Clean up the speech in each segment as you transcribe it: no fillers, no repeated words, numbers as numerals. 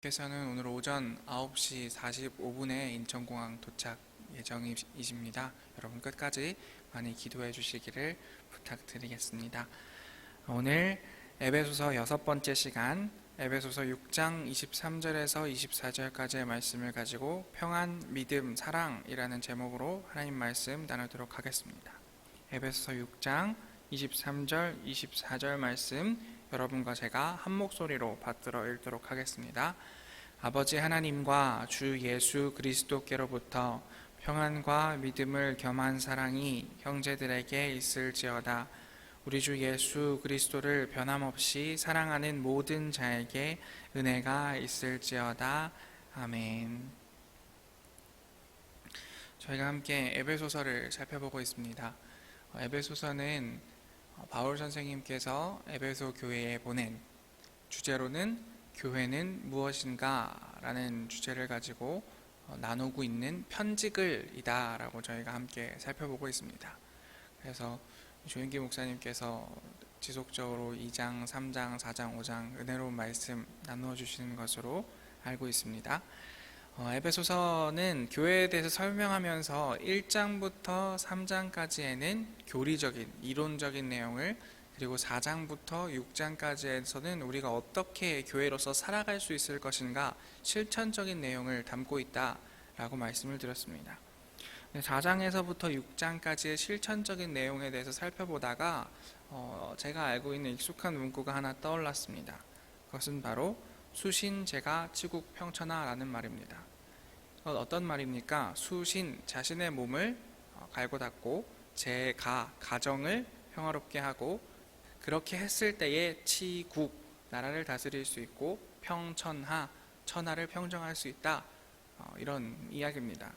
께서는 오늘 오전 9시 45분에 인천공항 도착 예정이십니다. 여러분 끝까지 많이 기도해 주시기를 부탁드리겠습니다. 오늘 에베소서 6번째 시간, 에베소서 6장 23절에서 24절까지의 말씀을 가지고 평안, 믿음, 사랑이라는 제목으로 하나님 말씀 나누도록 하겠습니다. 에베소서 6장 23절, 24절 말씀 여러분과 제가 한 목소리로 받들어 읽도록 하겠습니다. 아버지 하나님과 주 예수 그리스도께로부터 평안과 믿음을 겸한 사랑이 형제들에게 있을지어다. 우리 주 예수 그리스도를 변함없이 사랑하는 모든 자에게 은혜가 있을지어다. 아멘. 저희가 함께 에베소서를 살펴보고 있습니다. 에베소서는 바울 선생님께서 에베소 교회에 보낸, 주제로는 교회는 무엇인가 라는 주제를 가지고 나누고 있는 편지글이다 라고 저희가 함께 살펴보고 있습니다. 그래서 조인기 목사님께서 지속적으로 2장, 3장, 4장, 5장 은혜로운 말씀 나누어 주시는 것으로 알고 있습니다. 에베소서는 교회에 대해서 설명하면서 1장부터 3장까지에는 교리적인, 이론적인 내용을, 그리고 4장부터 6장까지에서는 우리가 어떻게 교회로서 살아갈 수 있을 것인가 실천적인 내용을 담고 있다라고 말씀을 드렸습니다. 4장에서부터 6장까지의 실천적인 내용에 대해서 살펴보다가 제가 알고 있는 익숙한 문구가 하나 떠올랐습니다. 그것은 바로 수신 제가 치국 평천하라는 말입니다. 어떤 말입니까? 수신, 자신의 몸을 갈고 닦고, 제가, 가정을 평화롭게 하고, 그렇게 했을 때에 치국, 나라를 다스릴 수 있고, 평천하, 천하를 평정할 수 있다, 이런 이야기입니다.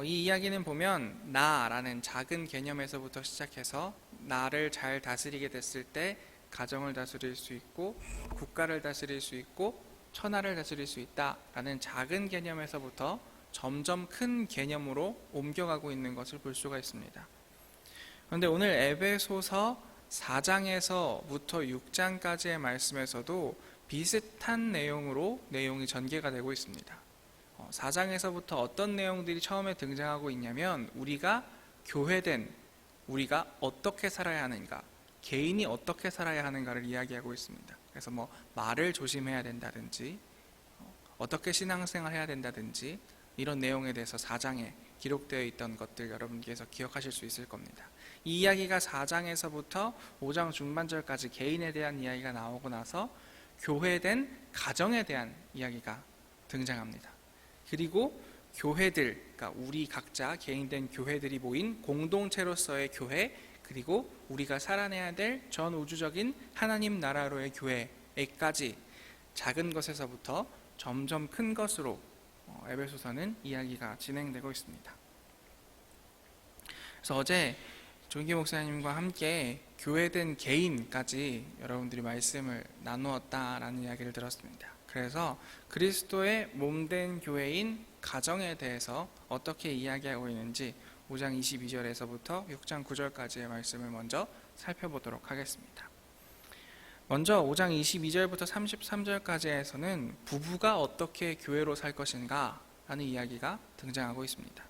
이 이야기는 보면 나라는 작은 개념에서부터 시작해서 나를 잘 다스리게 됐을 때 가정을 다스릴 수 있고, 국가를 다스릴 수 있고, 천하를 다스릴 수 있다라는 작은 개념에서부터 점점 큰 개념으로 옮겨가고 있는 것을 볼 수가 있습니다. 그런데 오늘 에베소서 4장에서부터 6장까지의 말씀에서도 비슷한 내용으로 내용이 전개가 되고 있습니다. 4장에서부터 어떤 내용들이 처음에 등장하고 있냐면, 우리가 교회된 우리가 어떻게 살아야 하는가, 개인이 어떻게 살아야 하는가를 이야기하고 있습니다. 그래서 말을 조심해야 된다든지, 어떻게 신앙생활 해야 된다든지, 이런 내용에 대해서 4장에 기록되어 있던 것들 여러분께서 기억하실 수 있을 겁니다. 이 이야기가 4장에서부터 5장 중반절까지 개인에 대한 이야기가 나오고 나서 교회된 가정에 대한 이야기가 등장합니다. 그리고 교회들, 그러니까 우리 각자 개인된 교회들이 모인 공동체로서의 교회, 그리고 우리가 살아내야 될 전 우주적인 하나님 나라로의 교회에까지 작은 것에서부터 점점 큰 것으로 에베소서는 이야기가 진행되고 있습니다. 그래서 어제 조인기 목사님과 함께 교회된 개인까지 여러분들이 말씀을 나누었다라는 이야기를 들었습니다. 그래서 그리스도의 몸된 교회인 가정에 대해서 어떻게 이야기하고 있는지 5장 22절에서부터 6장 9절까지의 말씀을 먼저 살펴보도록 하겠습니다. 먼저 5장 22절부터 33절까지에서는 부부가 어떻게 교회로 살 것인가 라는 이야기가 등장하고 있습니다.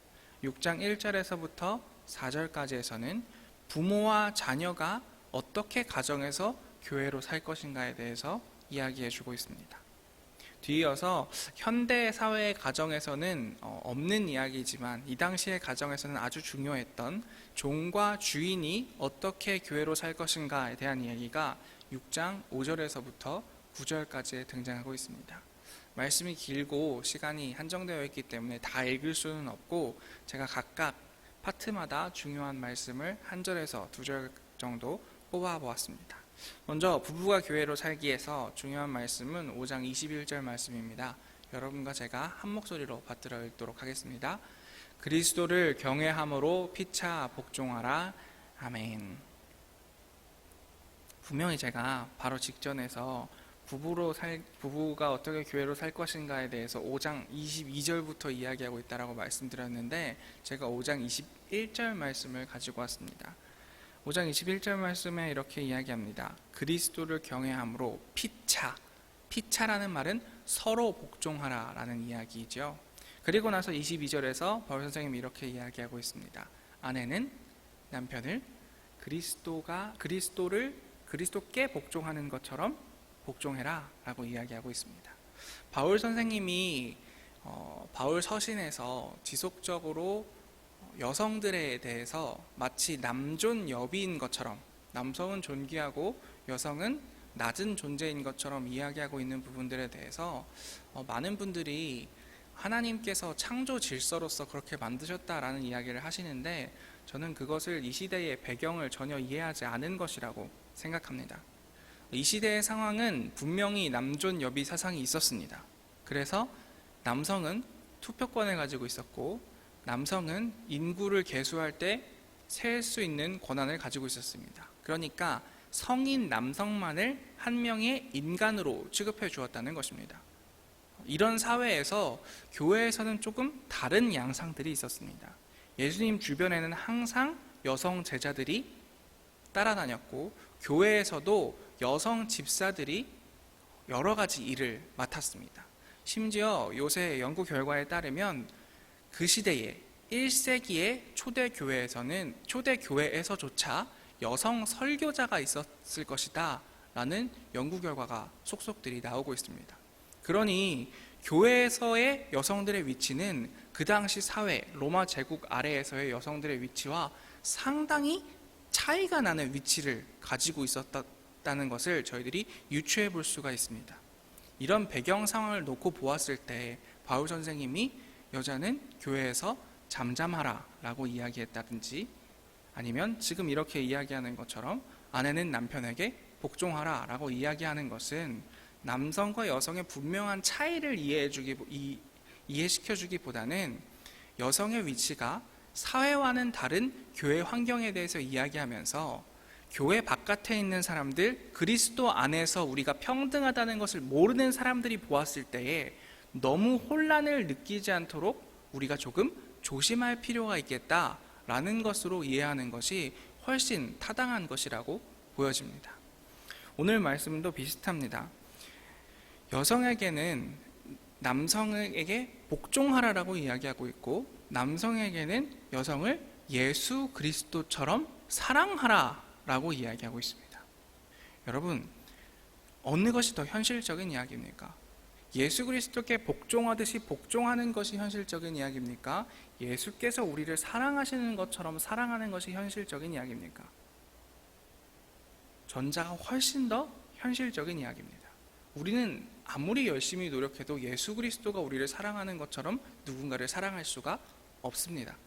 6장 1절에서부터 4절까지에서는 부모와 자녀가 어떻게 가정에서 교회로 살 것인가에 대해서 이야기해 주고 있습니다. 뒤이어서 현대 사회의 가정에서는 없는 이야기지만 이 당시의 가정에서는 아주 중요했던 종과 주인이 어떻게 교회로 살 것인가에 대한 이야기가 6장 5절에서부터 9절까지 등장하고 있습니다. 말씀이 길고 시간이 한정되어 있기 때문에 다 읽을 수는 없고, 제가 각각 파트마다 중요한 말씀을 한 절에서 두 절 정도 뽑아보았습니다. 먼저 부부가 교회로 살기에서 중요한 말씀은 5장 21절 말씀입니다. 여러분과 제가 한 목소리로 받들어 읽도록 하겠습니다. 그리스도를 경외함으로 피차 복종하라. 아멘. 분명히 제가 바로 직전에서 부부가 어떻게 교회로 살 것인가에 대해서 5장 22절부터 이야기하고 있다라고 말씀드렸는데, 제가 5장 21절 말씀을 가지고 왔습니다. 5장 21절 말씀에 이렇게 이야기합니다. 그리스도를 경외함으로 피차, 피차라는 말은 서로 복종하라라는 이야기이죠. 그리고 나서 22절에서 바울 선생님이 이렇게 이야기하고 있습니다. 아내는 남편을 그리스도께 복종하는 것처럼 복종해라 라고 이야기하고 있습니다. 바울 선생님이 바울 서신에서 지속적으로 여성들에 대해서 마치 남존 여비인 것처럼, 남성은 존귀하고 여성은 낮은 존재인 것처럼 이야기하고 있는 부분들에 대해서 많은 분들이 하나님께서 창조 질서로서 그렇게 만드셨다라는 이야기를 하시는데, 저는 그것을 이 시대의 배경을 전혀 이해하지 않은 것이라고 생각합니다. 이 시대의 상황은 분명히 남존 여비 사상이 있었습니다. 그래서 남성은 투표권을 가지고 있었고, 남성은 인구를 계수할 때 셀 수 있는 권한을 가지고 있었습니다. 그러니까 성인 남성만을 한 명의 인간으로 취급해 주었다는 것입니다. 이런 사회에서 교회에서는 조금 다른 양상들이 있었습니다. 예수님 주변에는 항상 여성 제자들이 따라다녔고, 교회에서도 여성 집사들이 여러 가지 일을 맡았습니다. 심지어 요새 연구 결과에 따르면 그 시대에 1세기의 초대교회에서조차 여성 설교자가 있었을 것이다 라는 연구 결과가 속속들이 나오고 있습니다. 그러니 교회에서의 여성들의 위치는 그 당시 사회, 로마 제국 아래에서의 여성들의 위치와 상당히 차이가 나는 위치를 가지고 있었다는 것을 저희들이 유추해 볼 수가 있습니다. 이런 배경 상황을 놓고 보았을 때 바울 선생님이 여자는 교회에서 잠잠하라 라고 이야기했다든지, 아니면 지금 이렇게 이야기하는 것처럼 아내는 남편에게 복종하라 라고 이야기하는 것은 남성과 여성의 분명한 차이를 이해시켜주기보다는 여성의 위치가 사회와는 다른 교회 환경에 대해서 이야기하면서 교회 바깥에 있는 사람들, 그리스도 안에서 우리가 평등하다는 것을 모르는 사람들이 보았을 때에 너무 혼란을 느끼지 않도록 우리가 조금 조심할 필요가 있겠다라는 것으로 이해하는 것이 훨씬 타당한 것이라고 보여집니다. 오늘 말씀도 비슷합니다. 여성에게는 남성에게 복종하라라고 이야기하고 있고, 남성에게는 여성을 예수 그리스도처럼 사랑하라라고 이야기하고 있습니다. 여러분, 어느 것이 더 현실적인 이야기입니까? 예수 그리스도께 복종하듯이 복종하는 것이 현실적인 이야기입니까? 예수께서 우리를 사랑하시는 것처럼 사랑하는 것이 현실적인 이야기입니까? 전자가 훨씬 더 현실적인 이야기입니다. 우리는 아무리 열심히 노력해도 예수 그리스도가 우리를 사랑하는 것처럼 누군가를 사랑할 수가 없습니다.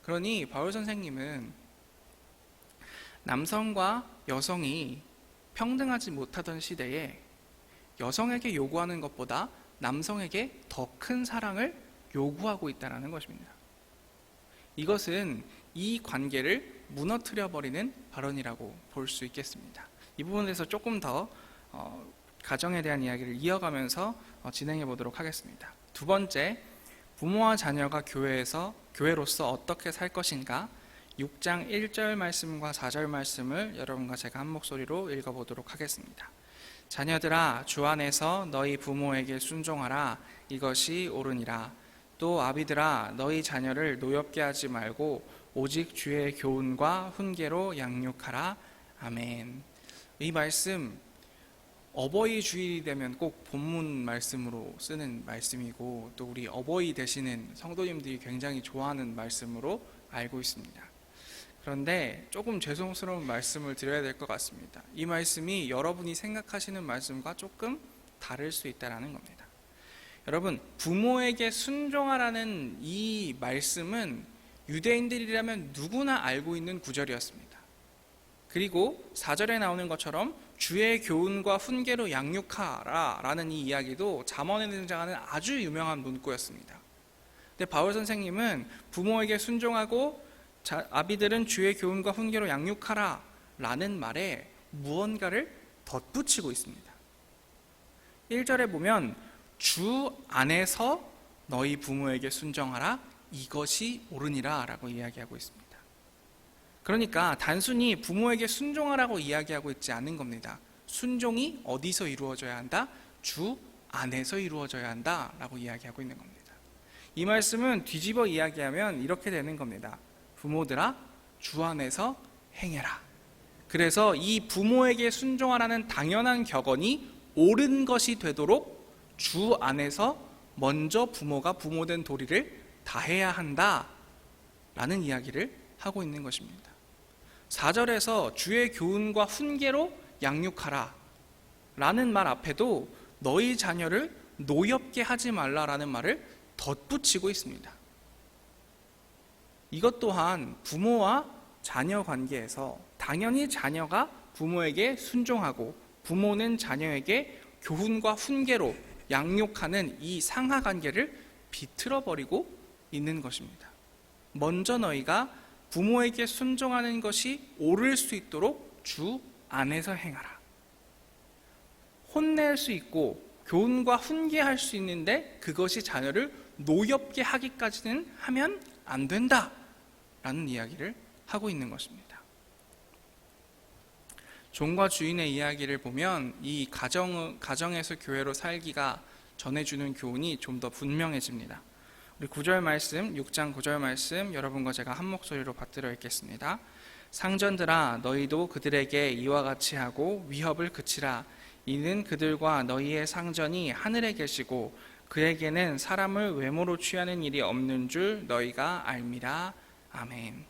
그러니 바울 선생님은 남성과 여성이 평등하지 못하던 시대에 여성에게 요구하는 것보다 남성에게 더 큰 사랑을 요구하고 있다는 것입니다. 이것은 이 관계를 무너뜨려버리는 발언이라고 볼 수 있겠습니다. 이 부분에서 조금 더 가정에 대한 이야기를 이어가면서 진행해 보도록 하겠습니다. 두 번째, 부모와 자녀가 교회로서 어떻게 살 것인가, 6장 1절 말씀과 4절 말씀을 여러분과 제가 한 목소리로 읽어보도록 하겠습니다. 자녀들아, 주 안에서 너희 부모에게 순종하라. 이것이 옳으니라. 또 아비들아, 너희 자녀를 노엽게 하지 말고 오직 주의 교훈과 훈계로 양육하라. 아멘. 이 말씀, 어버이 주일이 되면 꼭 본문 말씀으로 쓰는 말씀이고, 또 우리 어버이 되시는 성도님들이 굉장히 좋아하는 말씀으로 알고 있습니다. 그런데 조금 죄송스러운 말씀을 드려야 될 것 같습니다. 이 말씀이 여러분이 생각하시는 말씀과 조금 다를 수 있다는 겁니다. 여러분, 부모에게 순종하라는 이 말씀은 유대인들이라면 누구나 알고 있는 구절이었습니다. 그리고 4절에 나오는 것처럼 주의 교훈과 훈계로 양육하라 라는 이 이야기도 잠언에 등장하는 아주 유명한 문구였습니다. 근데 바울 선생님은 부모에게 순종하고 아비들은 주의 교훈과 훈계로 양육하라 라는 말에 무언가를 덧붙이고 있습니다. 1절에 보면 주 안에서 너희 부모에게 순종하라, 이것이 옳으니라 라고 이야기하고 있습니다. 그러니까 단순히 부모에게 순종하라고 이야기하고 있지 않은 겁니다. 순종이 어디서 이루어져야 한다? 주 안에서 이루어져야 한다라고 이야기하고 있는 겁니다. 이 말씀은 뒤집어 이야기하면 이렇게 되는 겁니다. 부모들아, 주 안에서 행해라. 그래서 이 부모에게 순종하라는 당연한 격언이 옳은 것이 되도록 주 안에서 먼저 부모가 부모된 도리를 다해야 한다라는 이야기를 하고 있는 것입니다. 4절에서 주의 교훈과 훈계로 양육하라 라는 말 앞에도 너희 자녀를 노엽게 하지 말라라는 말을 덧붙이고 있습니다. 이것 또한 부모와 자녀 관계에서 당연히 자녀가 부모에게 순종하고 부모는 자녀에게 교훈과 훈계로 양육하는 이 상하 관계를 비틀어버리고 있는 것입니다. 먼저 너희가 부모에게 순종하는 것이 옳을 수 있도록 주 안에서 행하라. 혼낼 수 있고 교훈과 훈계할 수 있는데 그것이 자녀를 노엽게 하기까지는 하면 안 된다 라는 이야기를 하고 있는 것입니다. 종과 주인의 이야기를 보면 이 가정에서 교회로 살기가 전해주는 교훈이 좀 더 분명해집니다. 우리 9절 말씀, 6장 9절 말씀 여러분과 제가 한 목소리로 받들어 읽겠습니다. 상전들아 너희도 그들에게 이와 같이 하고 위협을 그치라. 이는 그들과 너희의 상전이 하늘에 계시고 그에게는 사람을 외모로 취하는 일이 없는 줄 너희가 알미라. 아멘.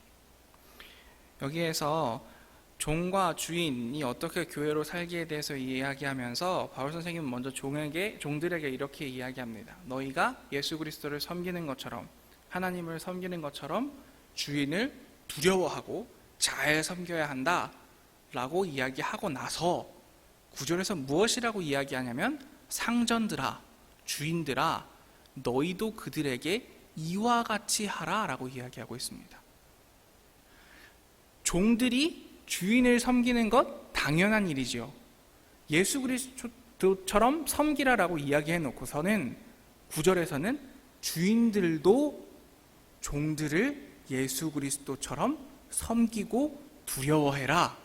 여기에서 종과 주인이 어떻게 교회로 살기에 대해서 이야기하면서 바울 선생님은 먼저 종들에게 이렇게 이야기합니다. 너희가 예수 그리스도를 섬기는 것처럼, 하나님을 섬기는 것처럼 주인을 두려워하고 잘 섬겨야 한다 라고 이야기하고 나서 9절에서 무엇이라고 이야기하냐면 상전들아, 주인들아 너희도 그들에게 이와 같이 하라 라고 이야기하고 있습니다. 종들이 주인을 섬기는 것 당연한 일이죠. 예수 그리스도처럼 섬기라라고 이야기해 놓고서는 9절에서는 주인들도 종들을 예수 그리스도처럼 섬기고 두려워해라.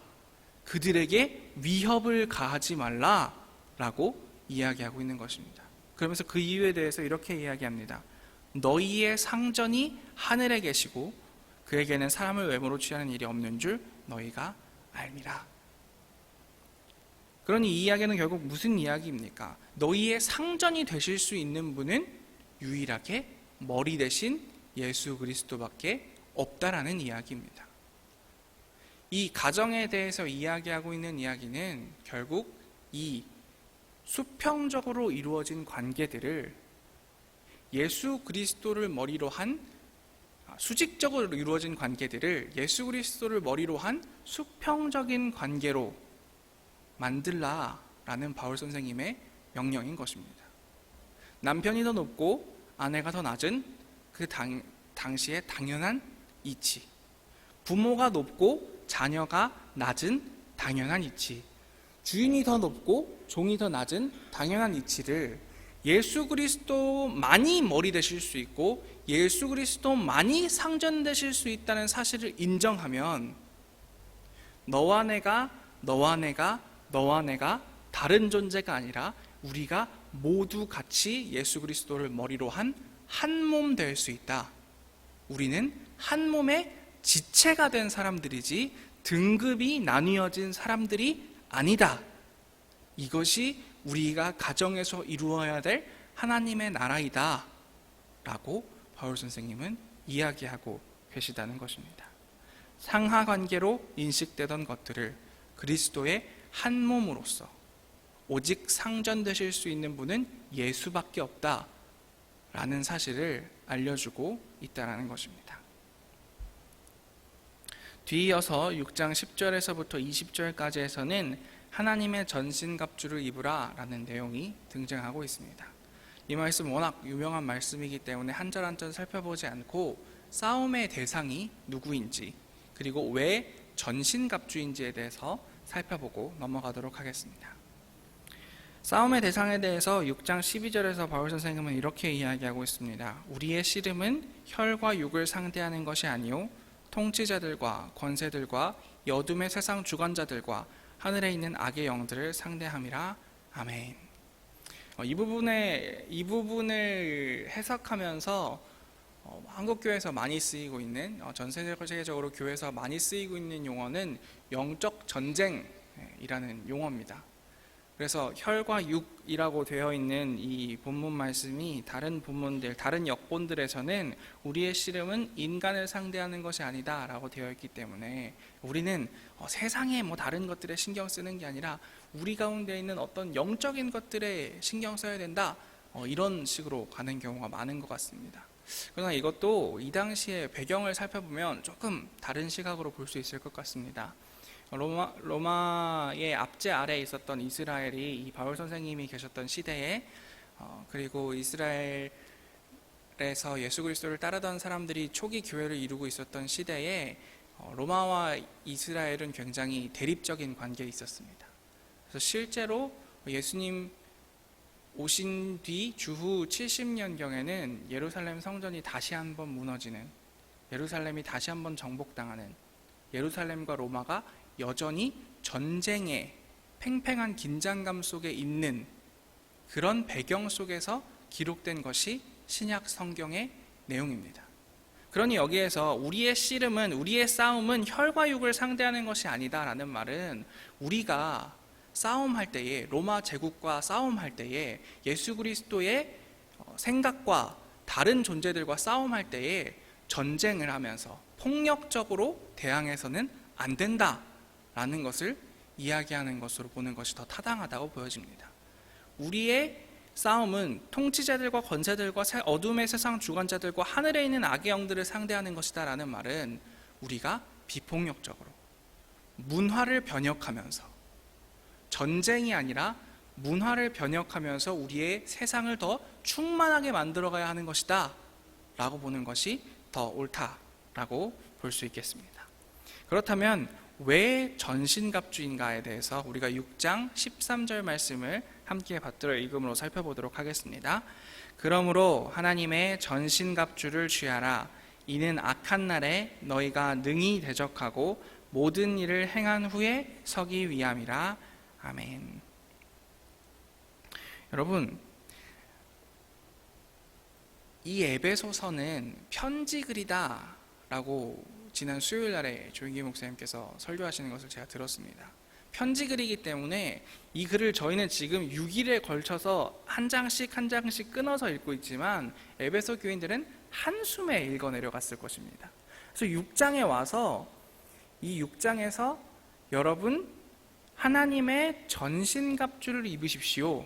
그들에게 위협을 가하지 말라라고 이야기하고 있는 것입니다. 그러면서 그 이유에 대해서 이렇게 이야기합니다. 너희의 상전이 하늘에 계시고 그에게는 사람을 외모로 취하는 일이 없는 줄 너희가 알미라. 그러니 이 이야기는 결국 무슨 이야기입니까? 너희의 상전이 되실 수 있는 분은 유일하게 머리 대신 예수 그리스도밖에 없다라는 이야기입니다. 이 가정에 대해서 이야기하고 있는 이야기는 결국 이 수평적으로 이루어진 관계들을 예수 그리스도를 머리로 한 수직적으로 이루어진 관계들을 예수 그리스도를 머리로 한 수평적인 관계로 만들라라는 바울 선생님의 명령인 것입니다. 남편이 더 높고 아내가 더 낮은 그 당시의 당연한 이치, 부모가 높고 자녀가 낮은 당연한 이치, 주인이 더 높고 종이 더 낮은 당연한 이치를 예수 그리스도만이 머리 되실 수 있고 예수 그리스도만이 상전되실 수 있다는 사실을 인정하면 너와 내가 다른 존재가 아니라 우리가 모두 같이 예수 그리스도를 머리로 한 한 몸 될 수 있다. 우리는 한 몸의 지체가 된 사람들이지 등급이 나뉘어진 사람들이 아니다. 이것이 우리가 가정에서 이루어야 될 하나님의 나라이다 라고 바울 선생님은 이야기하고 계시다는 것입니다. 상하관계로 인식되던 것들을 그리스도의 한 몸으로서 오직 상전되실 수 있는 분은 예수밖에 없다 라는 사실을 알려주고 있다는 것입니다. 뒤이어서 6장 10절에서부터 20절까지에서는 하나님의 전신갑주를 입으라 라는 내용이 등장하고 있습니다. 이 말씀 워낙 유명한 말씀이기 때문에 한 절 한 절 살펴보지 않고 싸움의 대상이 누구인지 그리고 왜 전신갑주인지에 대해서 살펴보고 넘어가도록 하겠습니다. 싸움의 대상에 대해서 6장 12절에서 바울 선생님은 이렇게 이야기하고 있습니다. 우리의 씨름은 혈과 육을 상대하는 것이 아니요 통치자들과 권세들과 여둠의 세상 주관자들과 하늘에 있는 악의 영들을 상대함이라. 아멘. 이 부분을 해석하면서 한국 교회에서 많이 쓰이고 있는 전 세계적으로 교회에서 많이 쓰이고 있는 용어는 영적 전쟁이라는 용어입니다. 그래서 혈과 육이라고 되어 있는 이 본문 말씀이 다른 본문들, 다른 역본들에서는 우리의 씨름은 인간을 상대하는 것이 아니다 라고 되어 있기 때문에 우리는 세상의 다른 것들에 신경 쓰는 게 아니라 우리 가운데 있는 어떤 영적인 것들에 신경 써야 된다, 이런 식으로 가는 경우가 많은 것 같습니다. 그러나 이것도 이 당시의 배경을 살펴보면 조금 다른 시각으로 볼 수 있을 것 같습니다. 로마의 압제 아래에 있었던 이스라엘이 이 바울 선생님이 계셨던 시대에 그리고 이스라엘에서 예수 그리스도를 따르던 사람들이 초기 교회를 이루고 있었던 시대에 로마와 이스라엘은 굉장히 대립적인 관계에 있었습니다. 그래서 실제로 예수님 오신 뒤 주후 70년경에는 예루살렘 성전이 다시 한번 무너지는, 예루살렘이 다시 한번 정복당하는, 예루살렘과 로마가 여전히 전쟁의 팽팽한 긴장감 속에 있는 그런 배경 속에서 기록된 것이 신약 성경의 내용입니다. 그러니 여기에서 우리의 씨름은, 우리의 싸움은 혈과 육을 상대하는 것이 아니다라는 말은 우리가 싸움할 때에, 로마 제국과 싸움할 때에 예수 그리스도의 생각과 다른 존재들과 싸움할 때에 전쟁을 하면서 폭력적으로 대항해서는 안 된다라는 것을 이야기하는 것으로 보는 것이 더 타당하다고 보여집니다. 우리의 싸움은 통치자들과 권세들과 어둠의 세상 주관자들과 하늘에 있는 악의 영들을 상대하는 것이다 라는 말은 우리가 비폭력적으로 문화를 변혁하면서, 전쟁이 아니라 문화를 변혁하면서 우리의 세상을 더 충만하게 만들어가야 하는 것이다 라고 보는 것이 더 옳다라고 볼 수 있겠습니다. 그렇다면 왜 전신갑주인가에 대해서 우리가 6장 13절 말씀을 함께 받들어 읽음으로 살펴보도록 하겠습니다. 그러므로 하나님의 전신갑주를 취하라. 이는 악한 날에 너희가 능히 대적하고 모든 일을 행한 후에 서기 위함이라. 아멘. 여러분, 이 에베소서는 편지글이다 라고 지난 수요일 날에 조인기 목사님께서 설교하시는 것을 제가 들었습니다. 편지글이기 때문에 이 글을 저희는 지금 6일에 걸쳐서 한 장씩 한 장씩 끊어서 읽고 있지만 에베소 교인들은 한숨에 읽어 내려갔을 것입니다. 그래서 6장에 와서 이 6장에서 여러분 하나님의 전신갑주를 입으십시오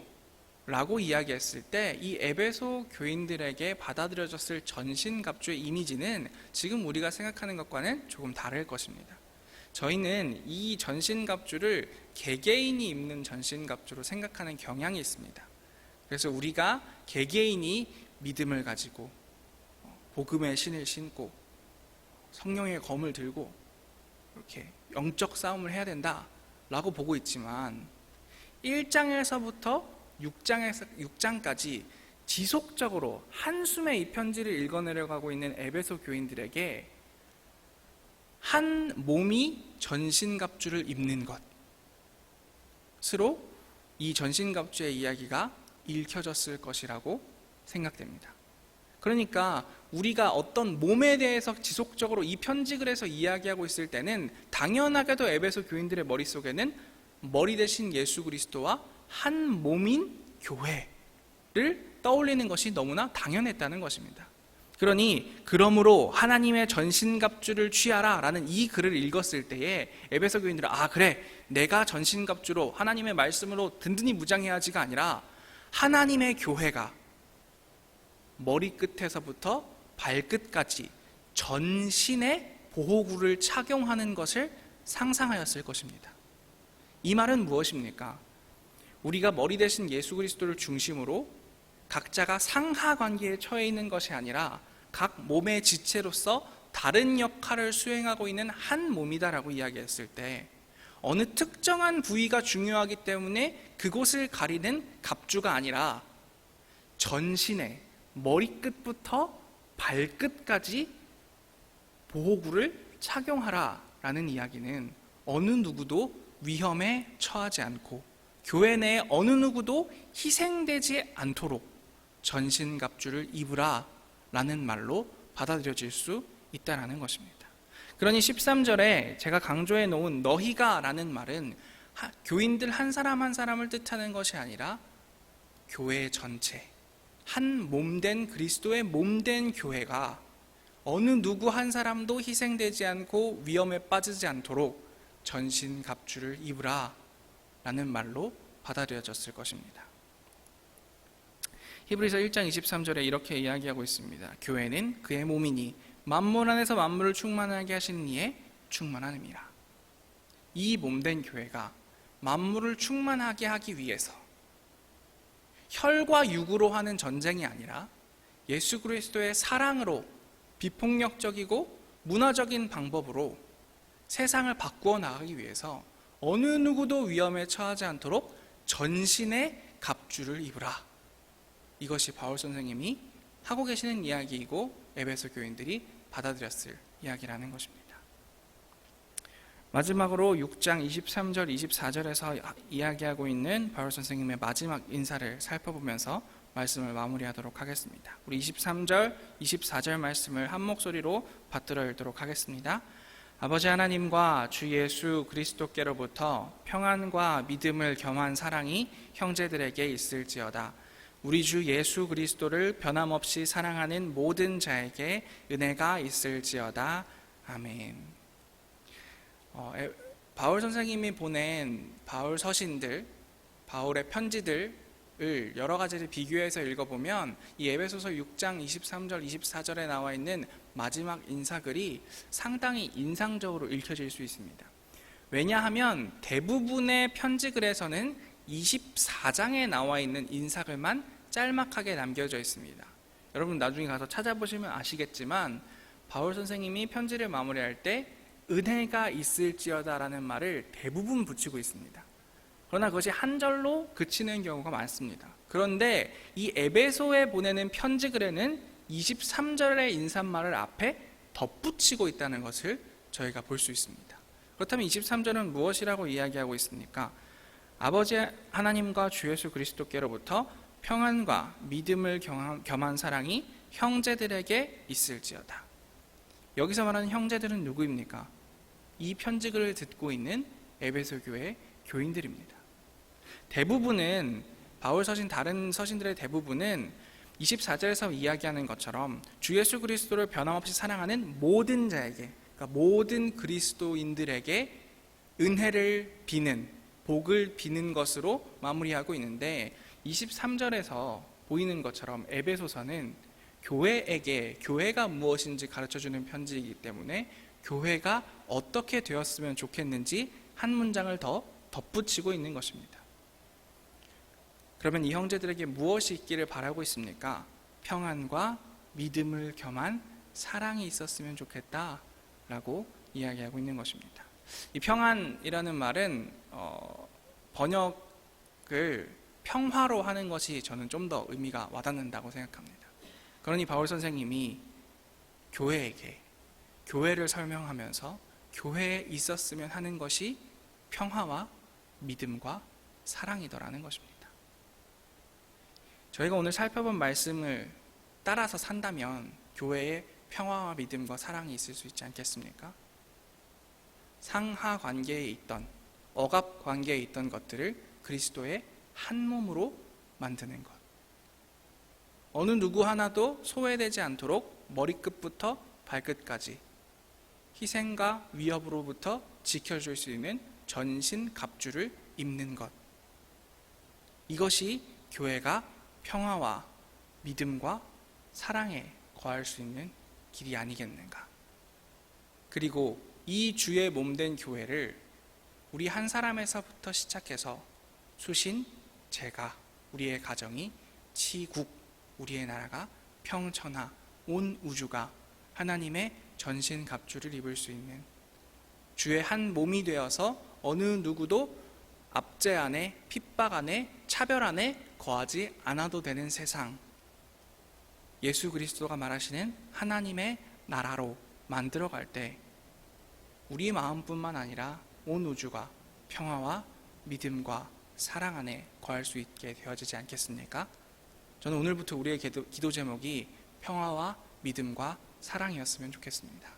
라고 이야기했을 때 이 에베소 교인들에게 받아들여졌을 전신갑주의 이미지는 지금 우리가 생각하는 것과는 조금 다를 것입니다. 저희는 이 전신갑주를 개개인이 입는 전신갑주로 생각하는 경향이 있습니다. 그래서 우리가 개개인이 믿음을 가지고 복음의 신을 신고 성령의 검을 들고 이렇게 영적 싸움을 해야 된다라고 보고 있지만 1장에서부터 6장까지 지속적으로 한숨에 이 편지를 읽어내려가고 있는 에베소 교인들에게 한 몸이 전신갑주를 입는 것으로 이 전신갑주의 이야기가 읽혀졌을 것이라고 생각됩니다. 그러니까 우리가 어떤 몸에 대해서 지속적으로 이 편지글에서 이야기하고 있을 때는 당연하게도 에베소 교인들의 머릿속에는 머리 대신 예수 그리스도와 한 몸인 교회를 떠올리는 것이 너무나 당연했다는 것입니다. 그러니 그러므로 하나님의 전신갑주를 취하라 라는 이 글을 읽었을 때에 에베소 교인들은 그래, 내가 전신갑주로 하나님의 말씀으로 든든히 무장해야지가 아니라 하나님의 교회가 머리끝에서부터 발끝까지 전신의 보호구를 착용하는 것을 상상하였을 것입니다. 이 말은 무엇입니까? 우리가 머리 대신 예수 그리스도를 중심으로 각자가 상하 관계에 처해 있는 것이 아니라 각 몸의 지체로서 다른 역할을 수행하고 있는 한 몸이다라고 이야기했을 때 어느 특정한 부위가 중요하기 때문에 그곳을 가리는 갑주가 아니라 전신의 머리끝부터 발끝까지 보호구를 착용하라라는 이야기는 어느 누구도 위험에 처하지 않고 교회 내 어느 누구도 희생되지 않도록 전신갑주를 입으라 라는 말로 받아들여질 수 있다는 것입니다. 그러니 13절에 제가 강조해 놓은 너희가 라는 말은 교인들 한 사람 한 사람을 뜻하는 것이 아니라 교회 전체, 한 몸된 그리스도의 몸된 교회가 어느 누구 한 사람도 희생되지 않고 위험에 빠지지 않도록 전신갑주를 입으라 라는 말로 받아들여졌을 것입니다. 히브리서 1장 23절에 이렇게 이야기하고 있습니다. 교회는 그의 몸이니 만물 안에서 만물을 충만하게 하시는 이의 충만함이라. 이 몸된 교회가 만물을 충만하게 하기 위해서 혈과 육으로 하는 전쟁이 아니라 예수 그리스도의 사랑으로 비폭력적이고 문화적인 방법으로 세상을 바꾸어 나가기 위해서 어느 누구도 위험에 처하지 않도록 전신의 갑주를 입으라. 이것이 바울 선생님이 하고 계시는 이야기이고 에베소 교인들이 받아들였을 이야기라는 것입니다. 마지막으로 6장 23절 24절에서 이야기하고 있는 바울 선생님의 마지막 인사를 살펴보면서 말씀을 마무리하도록 하겠습니다. 우리 23절 24절 말씀을 한 목소리로 받들어 읽도록 하겠습니다. 아버지 하나님과 주 예수 그리스도께로부터 평안과 믿음을 겸한 사랑이 형제들에게 있을지어다. 우리 주 예수 그리스도를 변함없이 사랑하는 모든 자에게 은혜가 있을지어다. 아멘. 바울 선생님이 보낸 바울 서신들, 바울의 편지들을 여러 가지를 비교해서 읽어보면 이 에베소서 6장 23절, 24절에 나와 있는 마지막 인사글이 상당히 인상적으로 읽혀질 수 있습니다. 왜냐하면 대부분의 편지글에서는 24장에 나와 있는 인사글만 짤막하게 남겨져 있습니다. 여러분 나중에 가서 찾아보시면 아시겠지만 바울 선생님이 편지를 마무리할 때 은혜가 있을지어다 라는 말을 대부분 붙이고 있습니다. 그러나 그것이 한 절로 그치는 경우가 많습니다. 그런데 이 에베소에 보내는 편지글에는 23절의 인사말을 앞에 덧붙이고 있다는 것을 저희가 볼 수 있습니다. 그렇다면 23절은 무엇이라고 이야기하고 있습니까? 아버지 하나님과 주 예수 그리스도께로부터 평안과 믿음을 겸한 사랑이 형제들에게 있을지어다. 여기서 말하는 형제들은 누구입니까? 이 편지글을 듣고 있는 에베소 교회 교인들입니다. 대부분은 바울 서신 다른 서신들의 대부분은 24절에서 이야기하는 것처럼 주 예수 그리스도를 변함없이 사랑하는 모든 자에게, 그러니까 모든 그리스도인들에게 은혜를 비는, 복을 비는 것으로 마무리하고 있는데 23절에서 보이는 것처럼 에베소서는 교회에게 교회가 무엇인지 가르쳐주는 편지이기 때문에 교회가 어떻게 되었으면 좋겠는지 한 문장을 더 덧붙이고 있는 것입니다. 그러면 이 형제들에게 무엇이 있기를 바라고 있습니까? 평안과 믿음을 겸한 사랑이 있었으면 좋겠다라고 이야기하고 있는 것입니다. 이 평안이라는 말은 번역을 평화로 하는 것이 저는 좀 더 의미가 와닿는다고 생각합니다. 그러니 바울 선생님이 교회에게 교회를 설명하면서 교회에 있었으면 하는 것이 평화와 믿음과 사랑이더라는 것입니다. 저희가 오늘 살펴본 말씀을 따라서 산다면 교회에 평화와 믿음과 사랑이 있을 수 있지 않겠습니까? 상하 관계에 있던, 억압 관계에 있던 것들을 그리스도의 한 몸으로 만드는 것. 어느 누구 하나도 소외되지 않도록 머리끝부터 발끝까지 희생과 위협으로부터 지켜줄 수 있는 전신 갑주를 입는 것. 이것이 교회가 평화와 믿음과 사랑에 거할 수 있는 길이 아니겠는가. 그리고 이 주의 몸된 교회를 우리 한 사람에서부터 시작해서 수신, 제가, 우리의 가정이, 지국, 우리의 나라가, 평천하, 온 우주가 하나님의 전신 갑주를 입을 수 있는 주의 한 몸이 되어서 어느 누구도 압제 안에, 핍박 안에, 차별 안에 거하지 않아도 되는 세상, 예수 그리스도가 말하시는 하나님의 나라로 만들어갈 때 우리 마음뿐만 아니라 온 우주가 평화와 믿음과 사랑 안에 거할 수 있게 되어지지 않겠습니까? 저는 오늘부터 우리의 기도 제목이 평화와 믿음과 사랑이었으면 좋겠습니다.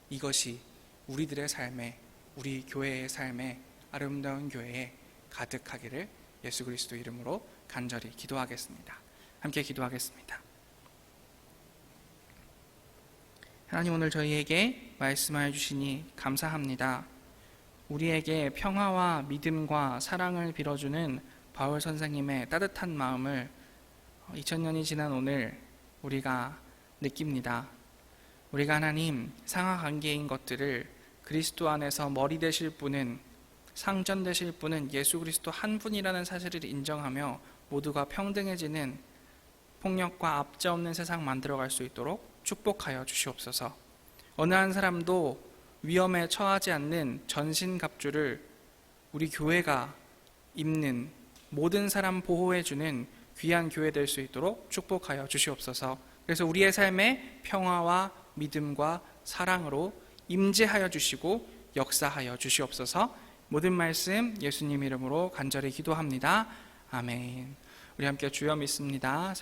이것이 우리들의 삶에, 우리 교회의 삶에, 아름다운 교회에 가득하기를 예수 그리스도 이름으로 간절히 기도하겠습니다. 함께 기도하겠습니다. 하나님, 오늘 저희에게 말씀하여 주시니 감사합니다. 우리에게 평화와 믿음과 사랑을 빌어주는 바울 선생님의 따뜻한 마음을 2000년이 지난 오늘 우리가 느낍니다. 우리가 하나님, 상하관계인 것들을 그리스도 안에서 머리 되실 분은, 상전 되실 분은 예수 그리스도 한 분이라는 사실을 인정하며 모두가 평등해지는 폭력과 압제 없는 세상 만들어갈 수 있도록 축복하여 주시옵소서. 어느 한 사람도 위험에 처하지 않는 전신갑주를 우리 교회가 입는, 모든 사람 보호해주는 귀한 교회 될 수 있도록 축복하여 주시옵소서. 그래서 우리의 삶에 평화와 믿음과 사랑으로 임재하여 주시고 역사하여 주시옵소서. 모든 말씀 예수님 이름으로 간절히 기도합니다. 아멘. 우리 함께 주여 믿습니다.